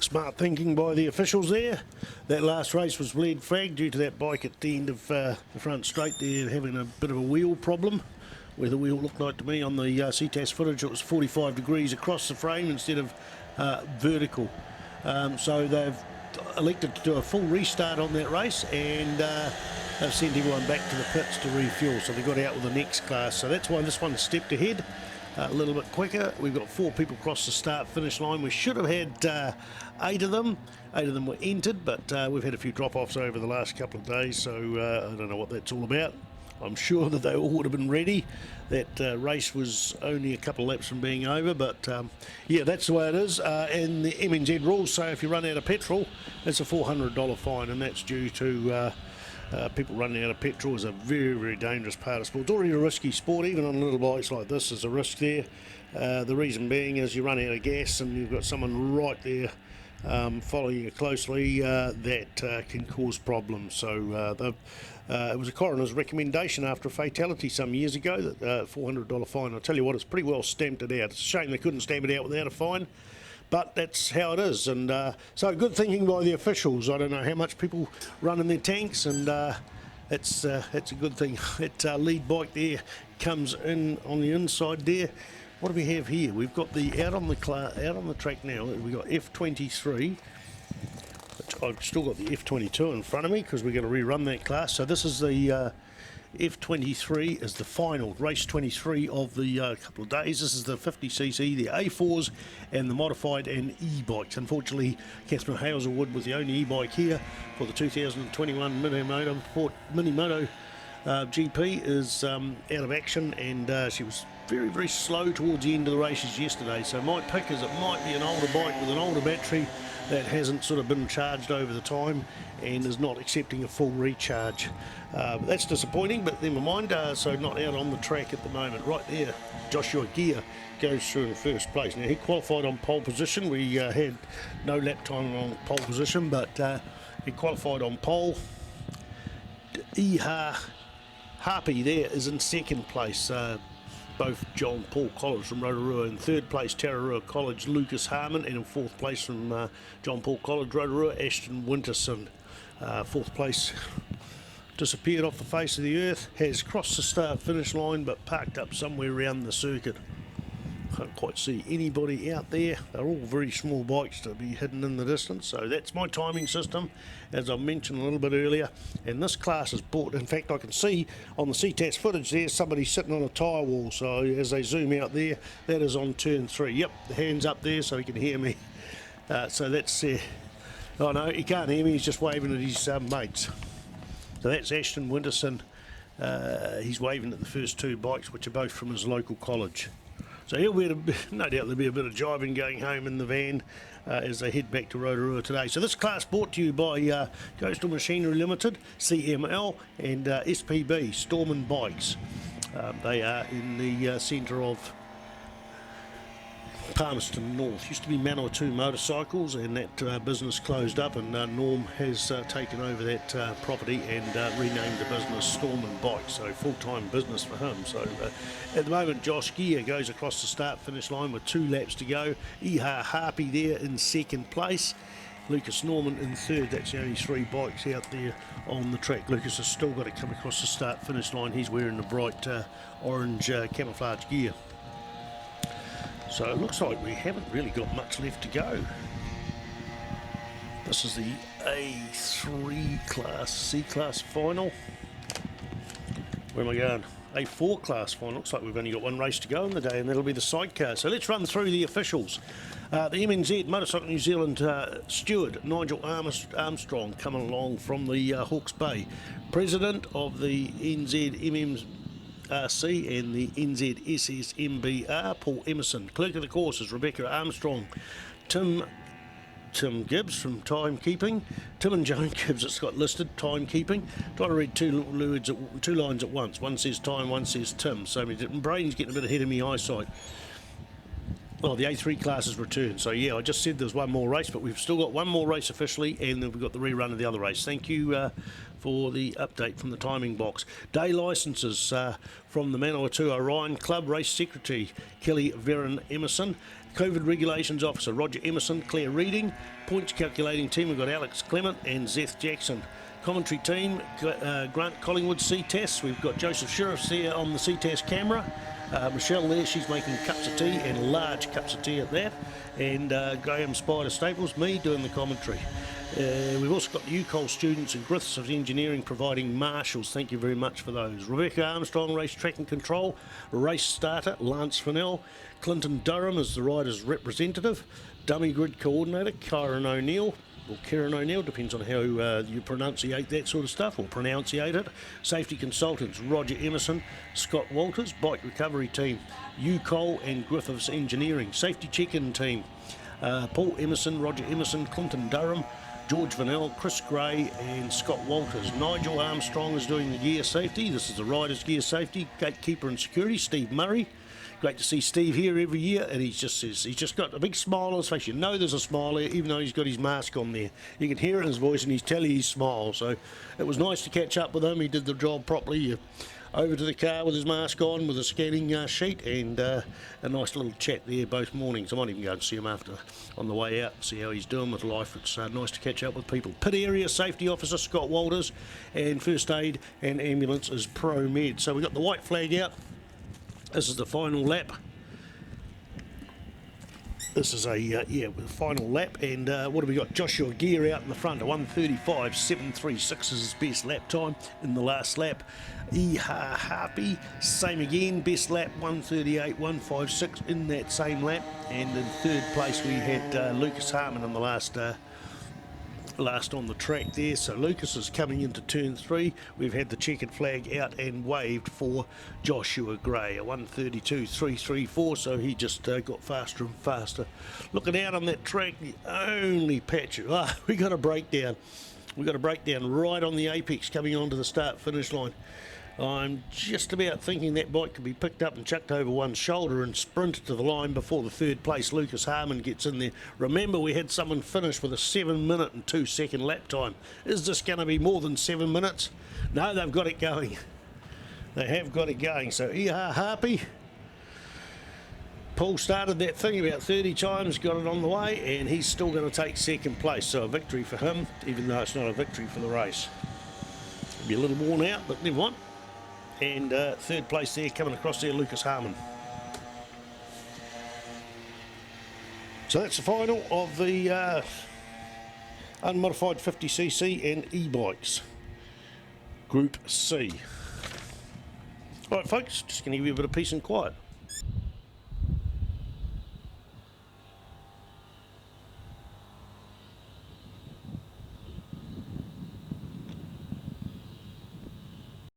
Smart thinking by the officials there. That last race was lead flag due to that bike at the end of the front straight there having a bit of a wheel problem, where the wheel looked like to me on the Ctas footage it was 45 degrees across the frame instead of vertical. So they've elected to do a full restart on that race, and they've sent everyone back to the pits to refuel, so they got out with the next class. So that's why this one stepped ahead a little bit quicker. We've got 4 people across the start finish line. We should have had 8 of them. 8 of them were entered, but we've had a few drop-offs over the last couple of days, so I don't know what that's all about. I'm sure that they all would have been ready. That race was only a couple of laps from being over, but yeah, that's the way it is. And the MNZ rules say if you run out of petrol, it's a $400 fine, and that's due to people running out of petrol. Is a very, very dangerous part of sport. It's already a risky sport, even on little bikes like this. There's a risk there. The reason being is you run out of gas and you've got someone right there following you closely, that can cause problems. So it was a coroner's recommendation after a fatality some years ago, that $400 fine. I'll tell you what, it's pretty well stamped it out. It's a shame they couldn't stamp it out without a fine, but that's how it is. And so good thinking by the officials. I don't know how much people run in their tanks, and it's a good thing. That lead bike there comes in on the inside there. What do we have here? We've got the out on the track now. We've got F23. I've still got the F22 in front of me because we're going to rerun that class. So this is the F23 is the final, race 23 of the couple of days. This is the 50cc, the A4s, and the modified and e-bikes. Unfortunately, Catherine Hazelwood was the only e-bike here for the 2021 Mini Moto GP is out of action, and she was very, very slow towards the end of the races yesterday. So my pick is it might be an older bike with an older battery that hasn't sort of been charged over the time and is not accepting a full recharge. That's disappointing, but never mind. So not out on the track at the moment. Right there, Joshua Gear goes through in first place. Now he qualified on pole position. We had no lap time on pole position, but he qualified on pole. Harpy there is in second place. Both John Paul College from Rotorua. In third place, Tararua College, Lucas Harmon, and in fourth place from John Paul College, Rotorua, Ashton Winterson. Fourth place disappeared off the face of the earth, has crossed the start finish line but parked up somewhere around the circuit. Can't quite see anybody out there. They're all very small bikes to be hidden in the distance. So that's my timing system, as I mentioned a little bit earlier. And this class is bought. In fact, I can see on the Ctas footage there somebody sitting on a tyre wall. So as they zoom out there, that is on turn 3. Yep, the hand's up there so he can hear me. So that's oh no, he can't hear me. He's just waving at his mates. So that's Ashton Winterson. He's waving at the first 2 bikes, which are both from his local college. So he'll be no doubt there'll be a bit of jiving going home in the van as they head back to Rotorua today. So this class brought to you by Coastal Machinery Limited, CML, and SPB, Storm & Bikes. They are in the centre of Palmerston North. Used to be Manawatu Motorcycles, and that business closed up, and Norm has taken over that property and renamed the business Storm & Bikes, so full-time business for him. So at the moment, Josh Gear goes across the start-finish line with 2 laps to go. Harpy there in second place. Lucas Norman in third. That's the only 3 bikes out there on the track. Lucas has still got to come across the start-finish line. He's wearing the bright orange camouflage gear. So it looks like we haven't really got much left to go. This is the A3 class, C class final. Where am I going? A4 class final. Looks like we've only got 1 race to go in the day, and that'll be the sidecar. So let's run through the officials. The MNZ, Motorcycle New Zealand steward, Nigel Armstrong, coming along from the Hawke's Bay. President of the NZMM's RC and the NZSSMBR, Paul Emerson. Clerk of the course is Rebecca Armstrong. Tim Gibbs from Timekeeping. Tim and Joan Gibbs, it's got listed, Timekeeping. Try to read 2 lines at once. One says time, one says Tim. So my brain's getting a bit ahead of me eyesight. Well, the A3 class has returned. So yeah, I just said there's 1 more race, but we've still got 1 more race officially, and then we've got the rerun of the other race. Thank you for the update from the timing box. Day licences from the Manawatu Orion Club Race Secretary, Kelly Veron Emerson. COVID Regulations Officer Roger Emerson, Claire Reading. Points calculating team, we've got Alex Clement and Zeth Jackson. Commentary team, Grant Collingwood, Ctas. We've got Joseph Sheriffs there on the Ctas camera. Michelle there, she's making cups of tea, and large cups of tea at that. And Graham Spider Staples, me doing the commentary. We've also got the UCOL students and Griffiths of Engineering providing marshals. Thank you very much for those. Rebecca Armstrong, race track and control. Race starter, Lance Fennell. Clinton Durham is the rider's representative. Dummy grid coordinator, Kieran O'Neill. Or Kieran O'Neill, depends on how you pronunciate that sort of stuff, or pronunciate it. Safety consultants, Roger Emerson, Scott Walters. Bike recovery team, UCOL and Griffiths Engineering. Safety check-in team, Paul Emerson, Roger Emerson, Clinton Durham, George Vanell, Chris Gray and Scott Walters. Nigel Armstrong is doing the gear safety. This is the rider's gear safety. Gatekeeper and security, Steve Murray. Great to see Steve here every year, and he's just got a big smile on his face. You know there's a smile there, even though he's got his mask on there. You can hear it in his voice, and he's telling his smile. So it was nice to catch up with him. He did the job properly. Over to the car with his mask on, with a scanning sheet, and a nice little chat there both mornings. I might even go and see him after on the way out, see how he's doing with life. It's nice to catch up with people. Pit area safety officer Scott Walters, and first aid and ambulance is Pro Med. So we've got the white flag out. This is the final lap. This is a final lap, and what have we got? Joshua Gear out in the front, a 1:35.736 is his best lap time in the last lap. Iha Harpy, same again, best lap 1:38.156 in that same lap, and in third place we had Lucas Harmon in the last on the track there. So Lucas is coming into turn 3. We've had the checkered flag out and waved for Joshua Gray, a 1:32.334, so he just got faster and faster. Looking out on that track, the only patch, we got a breakdown. We got a breakdown right on the apex coming onto the start finish line. I'm just about thinking that bike could be picked up and chucked over one shoulder and sprinted to the line before the third place Lucas Harmon gets in there. Remember, we had someone finish with a 7-minute and 2-second lap time. Is this going to be more than 7 minutes? No, they've got it going. They have got it going. So Iha Harpy, Paul started that thing about 30 times, got it on the way, and he's still going to take second place. So a victory for him, even though it's not a victory for the race. He'll be a little worn out, but never mind. And third place there, coming across there, Lucas Harmon. So that's the final of the unmodified 50cc and e-bikes, Group C. All right, folks, just going to give you a bit of peace and quiet.